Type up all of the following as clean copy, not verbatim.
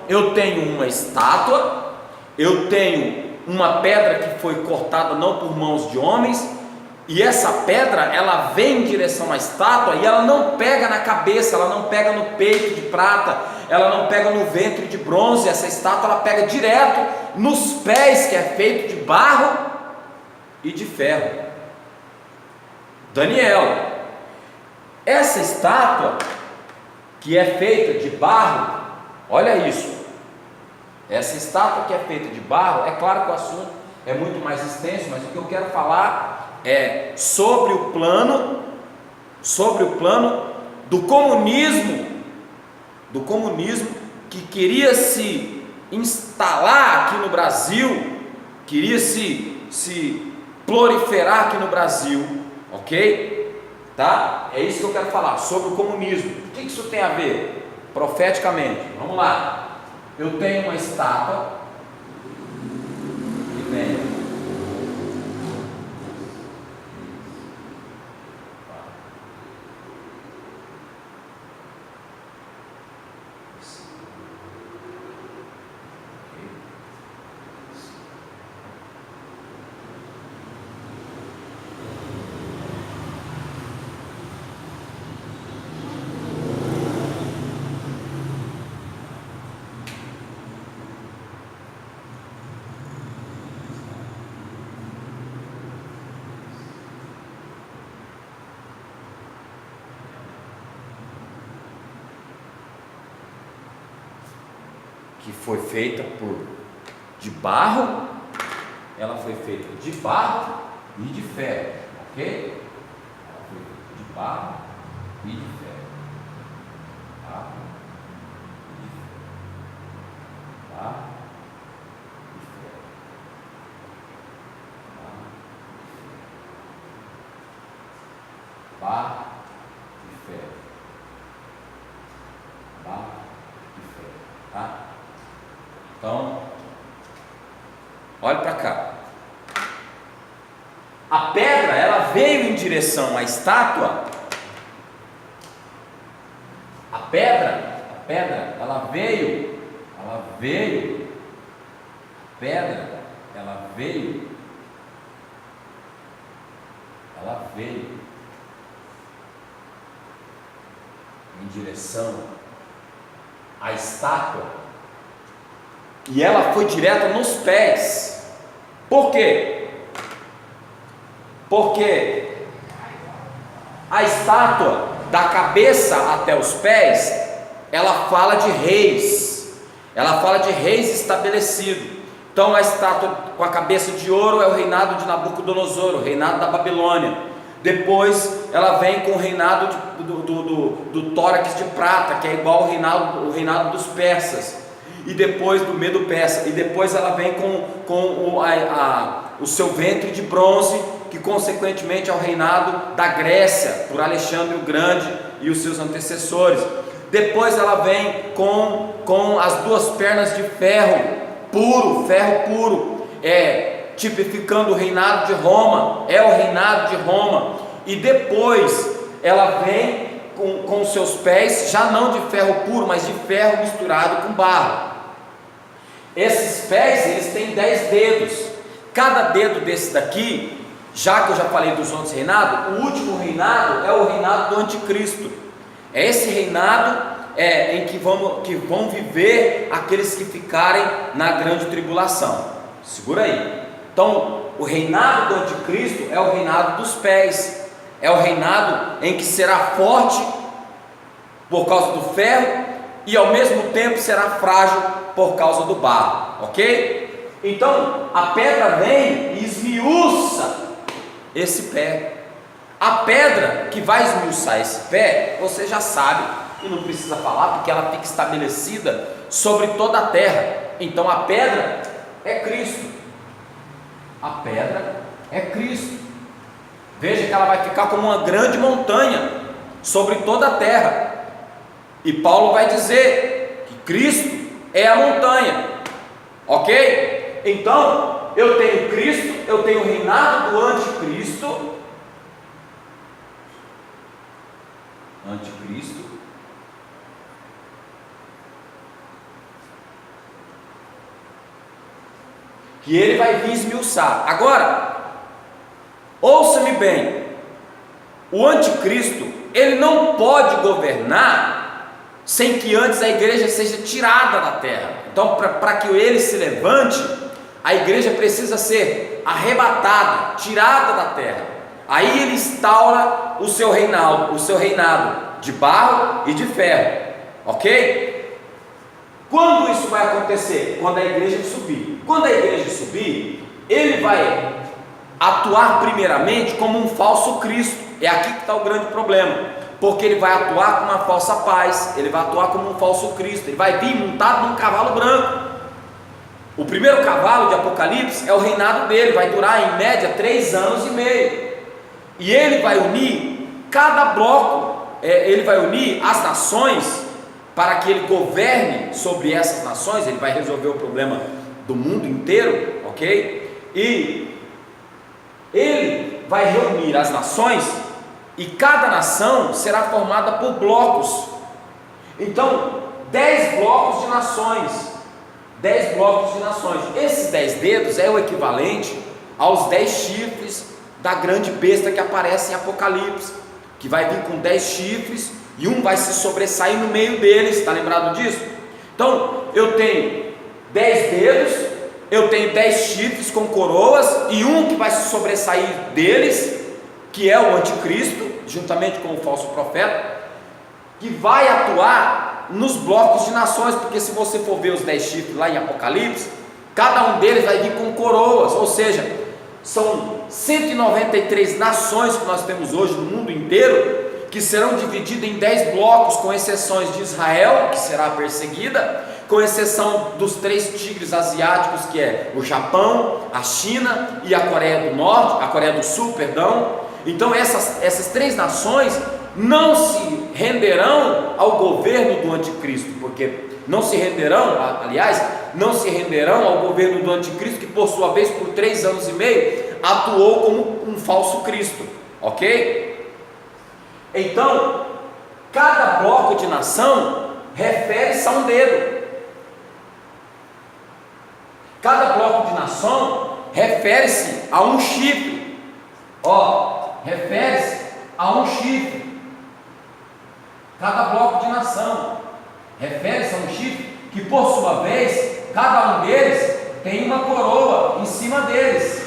eu tenho uma estátua, eu tenho uma pedra que foi cortada não por mãos de homens, e essa pedra, ela vem em direção à estátua, e ela não pega na cabeça, ela não pega no peito de prata, ela não pega no ventre de bronze. Essa estátua, ela pega direto nos pés, que é feito de barro e de ferro. Daniel, essa estátua que é feita de barro, olha isso, essa estátua que é feita de barro, é claro que o assunto é muito mais extenso, mas o que eu quero falar é sobre o plano do comunismo que queria se instalar aqui no Brasil, queria se proliferar aqui no Brasil, ok? Tá? É isso que eu quero falar, sobre o comunismo. O que isso tem a ver? Profeticamente, vamos lá. Eu tenho uma estátua que vem que foi feita de barro, ela foi feita de barro e de ferro, ok? Ela foi feita de barro e de ferro, barro e de ferro, barro e ferro, barro e ferro, barro e ferro, tá? Então, olhe para cá. A pedra, ela veio em direção à estátua. A pedra, ela veio. Em direção à estátua. E ela foi direto nos pés. Por quê? Porque a estátua, da cabeça até os pés, ela fala de reis. Ela fala de reis estabelecidos. Então a estátua com a cabeça de ouro é o reinado de Nabucodonosor, o reinado da Babilônia. Depois ela vem com o reinado do tórax de prata, que é igual ao reinado dos persas. E depois do Medo Persa, e depois ela vem com o seu ventre de bronze, que consequentemente é o reinado da Grécia, por Alexandre o Grande e os seus antecessores. Depois ela vem com as duas pernas de ferro puro, tipificando o reinado de Roma, é o reinado de Roma. E depois ela vem com os seus pés, já não de ferro puro, mas de ferro misturado com barro. Esses pés, eles têm 10 dedos. Cada dedo desse daqui, já que eu já falei dos outros reinados, o último reinado é o reinado do anticristo. É esse reinado em que vão viver aqueles que ficarem na grande tribulação. Segura aí. Então, o reinado do anticristo é o reinado dos pés. É o reinado em que será forte por causa do ferro e ao mesmo tempo será frágil por causa do barro, ok? Então a pedra vem e esmiuça esse pé. A pedra que vai esmiuçar esse pé, você já sabe e não precisa falar, porque ela fica estabelecida sobre toda a terra. Então a pedra é Cristo. A pedra é Cristo. Veja que ela vai ficar como uma grande montanha sobre toda a terra. E Paulo vai dizer que Cristo é a montanha, ok? Então, eu tenho Cristo, eu tenho o reinado do anticristo, que ele vai vir esmiuçar. Agora, ouça-me bem, o anticristo, ele não pode governar sem que antes a igreja seja tirada da terra. Então, para que ele se levante, a igreja precisa ser arrebatada, tirada da terra. Aí ele instaura o seu reinado de barro e de ferro, ok? Quando isso vai acontecer? Quando a igreja subir. Quando a igreja subir, ele vai atuar primeiramente como um falso Cristo. É aqui que está o grande problema, porque ele vai atuar com uma falsa paz, ele vai atuar como um falso Cristo, ele vai vir montado num cavalo branco. O primeiro cavalo de Apocalipse é o reinado dele, vai durar em média 3 anos e meio, e ele vai unir cada bloco, ele vai unir as nações, para que ele governe sobre essas nações. Ele vai resolver o problema do mundo inteiro, ok? E ele vai reunir as nações, e cada nação será formada por blocos. Então, 10 blocos de nações, 10 blocos de nações. Esses 10 dedos é o equivalente aos 10 chifres da grande besta que aparece em Apocalipse, que vai vir com 10 chifres, e um vai se sobressair no meio deles. Está lembrado disso? Então, eu tenho 10 dedos, eu tenho 10 chifres com coroas, e um que vai se sobressair deles, que é o anticristo, juntamente com o falso profeta, que vai atuar nos blocos de nações. Porque se você for ver os 10 chifres lá em Apocalipse, cada um deles vai vir com coroas, ou seja, são 193 nações que nós temos hoje no mundo inteiro, que serão divididas em 10 blocos, com exceções de Israel, que será perseguida, com exceção dos 3 tigres asiáticos, que é o Japão, a China e a Coreia do Norte, a Coreia do Sul, perdão. Então essas 3 nações não se renderão ao governo do anticristo, porque não se renderão, aliás, não se renderão ao governo do anticristo, que por sua vez, por 3 anos e meio, atuou como um falso Cristo, ok? Então, cada bloco de nação refere-se a um dedo. Cada bloco de nação refere-se a um chifre. Refere-se a um chifre. Cada bloco de nação refere-se a um chifre, que por sua vez, cada um deles tem uma coroa em cima deles.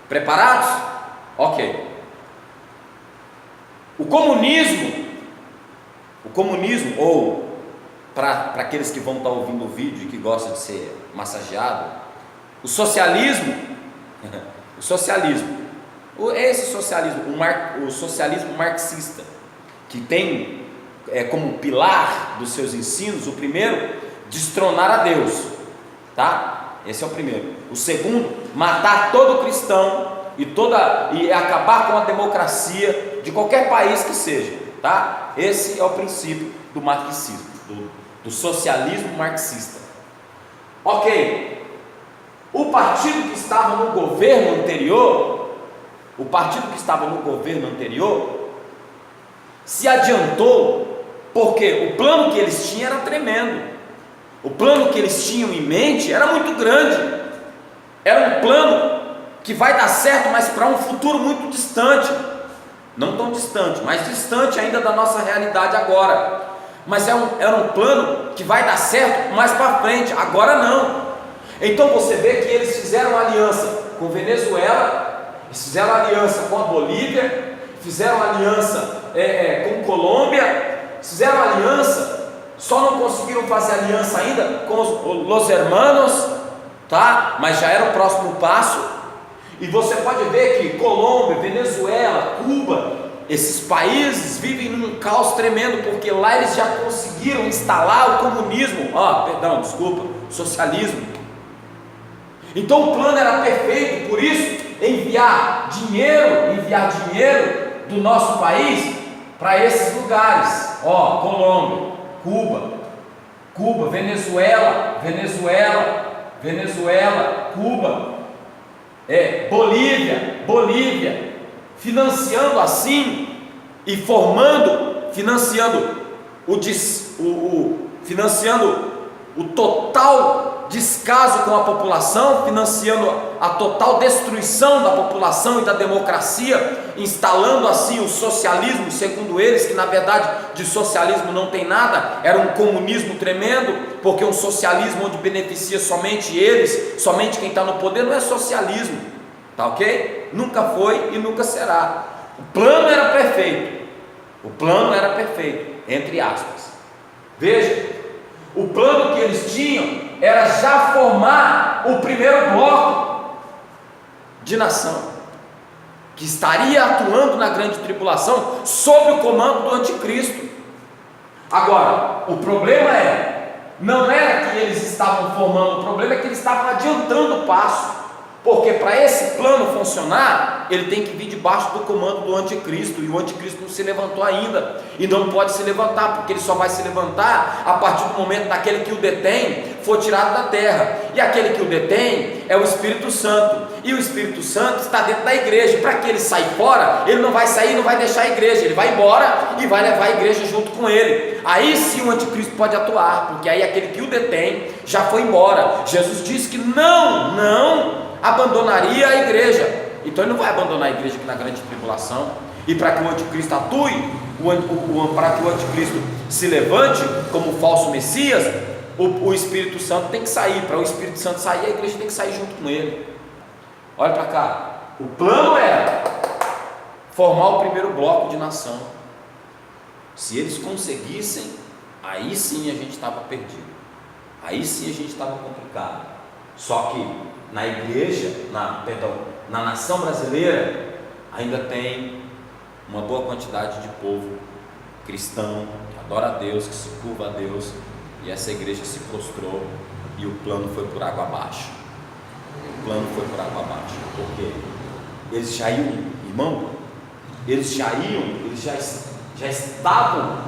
Preparados? Ok. O comunismo, ou para aqueles que vão estar ouvindo o vídeo e que gostam de ser massageado, o socialismo, o socialismo marxista, que tem como pilar dos seus ensinos, o primeiro, destronar a Deus, tá? Esse é o primeiro. O segundo, matar todo cristão e acabar com a democracia de qualquer país que seja, tá? Esse é o princípio do marxismo, do socialismo marxista. Ok. O partido que estava no governo anterior, se adiantou, porque o plano que eles tinham era tremendo. O plano que eles tinham em mente era muito grande. Era um plano que vai dar certo, mas para um futuro muito distante. Não tão distante, mas distante ainda da nossa realidade agora. Mas era um plano que vai dar certo mais para frente, agora não. Então você vê que eles fizeram aliança com Venezuela, eles fizeram aliança com a Bolívia, fizeram aliança com Colômbia, fizeram aliança. Só não conseguiram fazer aliança ainda com os hermanos, tá? Mas já era o próximo passo. E você pode ver que Colômbia, Venezuela, Cuba, esses países vivem num caos tremendo, porque lá eles já conseguiram instalar o comunismo, socialismo. Então o plano era perfeito. Por isso, enviar dinheiro do nosso país para esses lugares, Colômbia, Cuba, Venezuela, Cuba, Bolívia, financiando assim e financiando financiando o total descaso com a população, financiando a total destruição da população e da democracia, instalando assim o socialismo, segundo eles, que na verdade de socialismo não tem nada, era um comunismo tremendo, porque um socialismo onde beneficia somente eles, somente quem está no poder, não é socialismo, tá ok? Nunca foi e nunca será. O plano era perfeito, entre aspas. Veja, o plano que eles tinham era já formar o primeiro bloco de nação, que estaria atuando na grande tribulação, sob o comando do anticristo. Agora, o problema não era que eles estavam formando, o problema é que eles estavam adiantando o passo, porque para esse plano funcionar, ele tem que vir debaixo do comando do anticristo, e o anticristo não se levantou ainda, e não pode se levantar, porque ele só vai se levantar a partir do momento daquele que o detém for tirado da terra, e aquele que o detém é o Espírito Santo, e o Espírito Santo está dentro da igreja. Para que ele saia fora, ele não vai sair, não vai deixar a igreja, ele vai embora e vai levar a igreja junto com ele. Aí sim o anticristo pode atuar, porque aí aquele que o detém já foi embora. Jesus disse que não abandonaria a igreja, então ele não vai abandonar a igreja aqui na grande tribulação. E para que o anticristo atue, para que o anticristo se levante como falso Messias, o Espírito Santo tem que sair. Para o Espírito Santo sair, a igreja tem que sair junto com ele. Olha para cá, o plano era formar o primeiro bloco de nação. Se eles conseguissem, aí sim a gente estava perdido, aí sim a gente estava complicado. Só que na igreja, na nação brasileira, ainda tem uma boa quantidade de povo cristão, que adora a Deus, que se curva a Deus, e essa igreja se prostrou, e o plano foi por água abaixo. Porque eles já iam, irmão, eles já estavam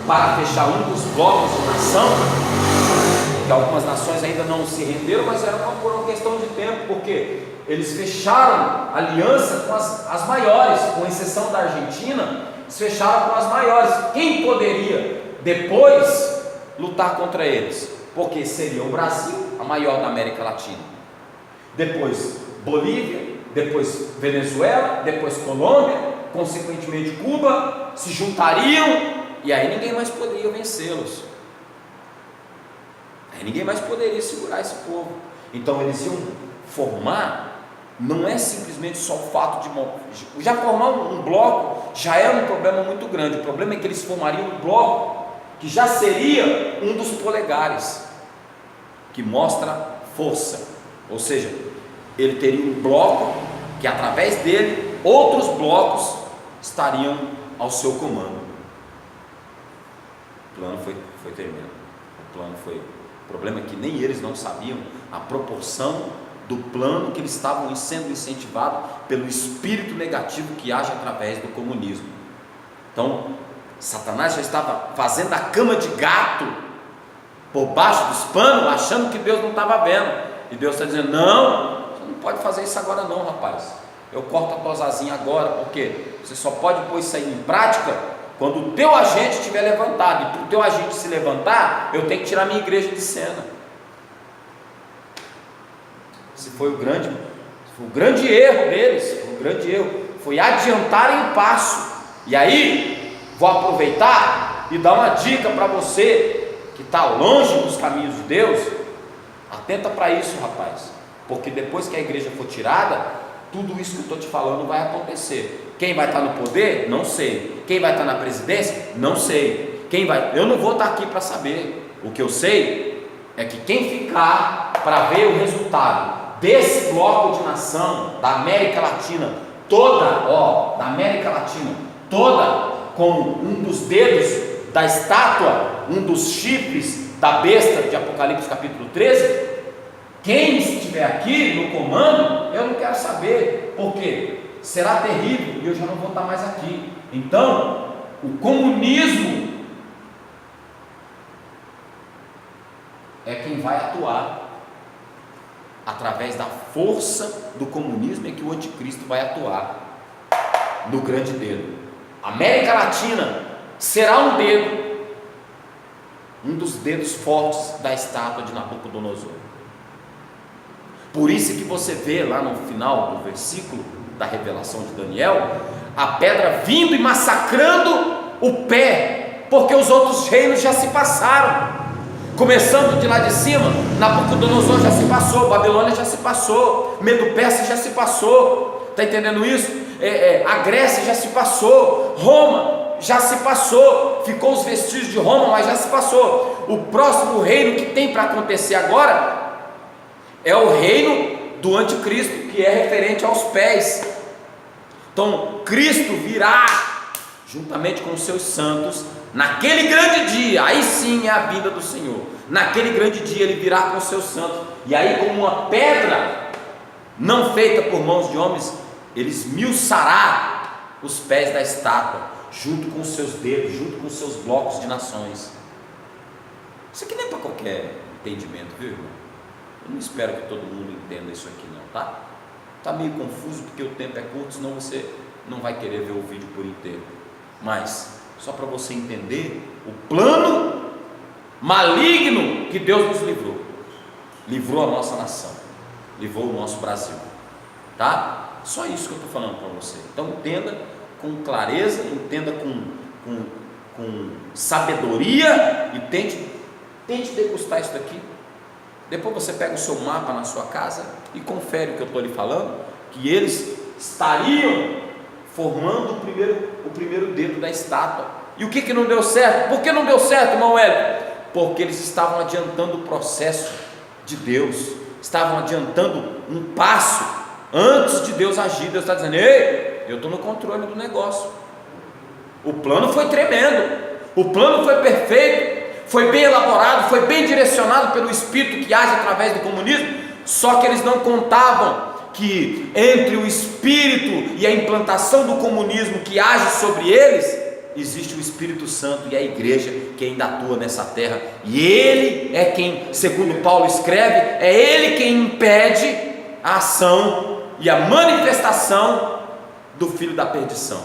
para fechar um dos blocos de nação, que algumas nações ainda não se renderam, mas era por uma questão de tempo, porque eles fecharam aliança com as maiores, com exceção da Argentina, eles fecharam com as maiores. Quem poderia depois lutar contra eles? Porque seria o Brasil, a maior da América Latina, depois Bolívia, depois Venezuela, depois Colômbia, consequentemente Cuba, se juntariam, e aí ninguém mais poderia vencê-los, aí ninguém mais poderia segurar esse povo. Então eles iam formar, não é simplesmente só o fato de já formar um bloco, já era um problema muito grande. O problema é que eles formariam um bloco que já seria um dos polegares, que mostra força, ou seja, ele teria um bloco que através dele outros blocos estariam ao seu comando. O plano foi tremendo. O problema é que nem eles não sabiam a proporção do plano que eles estavam sendo incentivados pelo espírito negativo que age através do comunismo. Então Satanás já estava fazendo a cama de gato por baixo dos panos, achando que Deus não estava vendo, e Deus está dizendo: não, você não pode fazer isso agora não, rapaz, eu corto a tua asinha agora, porque você só pode pôr isso aí em prática quando o teu agente estiver levantado, e para o teu agente se levantar, eu tenho que tirar minha igreja de cena. Esse foi o grande erro deles, foi adiantarem o passo. E aí, vou aproveitar e dar uma dica para você que está longe dos caminhos de Deus. Atenta para isso, rapaz, porque depois que a igreja for tirada, tudo isso que eu estou te falando vai acontecer. Quem vai estar no poder? Não sei. Quem vai estar na presidência? Não sei. Eu não vou estar aqui para saber. O que eu sei é que quem ficar para ver o resultado desse bloco de nação da América Latina toda, como um dos dedos da estátua, um dos chifres da besta de Apocalipse capítulo 13, quem estiver aqui no comando, eu não quero saber, porque será terrível e eu já não vou estar mais aqui. Então, o comunismo é quem vai atuar. Através da força do comunismo é que o anticristo vai atuar no grande dedo. A América Latina será um dedo um dos dedos fortes da estátua de Nabucodonosor. Por isso que você vê lá no final do versículo da revelação de Daniel, a pedra vindo e massacrando o pé, porque os outros reinos já se passaram. Começando de lá de cima, Nabucodonosor já se passou, Babilônia já se passou, Medo-Persa já se passou, está entendendo isso? A Grécia já se passou, Roma já se passou, ficou os vestígios de Roma, mas já se passou. O próximo reino que tem para acontecer agora é o reino do anticristo, que é referente aos pés. Então Cristo virá juntamente com os seus santos naquele grande dia. Aí sim é a vinda do Senhor. Naquele grande dia ele virá com os seus santos, e aí, como uma pedra não feita por mãos de homens, ele esmiuçará os pés da estátua, junto com os seus dedos, junto com os seus blocos de nações. Isso aqui não é para qualquer entendimento, viu, irmão? Eu não espero que todo mundo entenda isso aqui não, tá? Está meio confuso porque o tempo é curto, senão você não vai querer ver o vídeo por inteiro. Mas, só para você entender o plano maligno que Deus nos livrou a nossa nação, livrou o nosso Brasil, tá? Só isso que eu estou falando para você. Então entenda com clareza, entenda com sabedoria e tente degustar isso daqui. Depois você pega o seu mapa na sua casa e confere o que eu estou lhe falando, que eles estariam formando o primeiro dedo da estátua. E o que não deu certo? Por que não deu certo, irmão Hélio? Porque eles estavam adiantando o processo de Deus, estavam adiantando um passo antes de Deus agir. Deus está dizendo: ei, eu estou no controle do negócio. O plano foi tremendo, o plano foi perfeito, foi bem elaborado, foi bem direcionado pelo Espírito que age através do comunismo. Só que eles não contavam que entre o Espírito e a implantação do comunismo que age sobre eles, existe o Espírito Santo e a igreja que ainda atua nessa terra, e ele é quem, segundo Paulo escreve, é ele quem impede a ação e a manifestação do filho da perdição.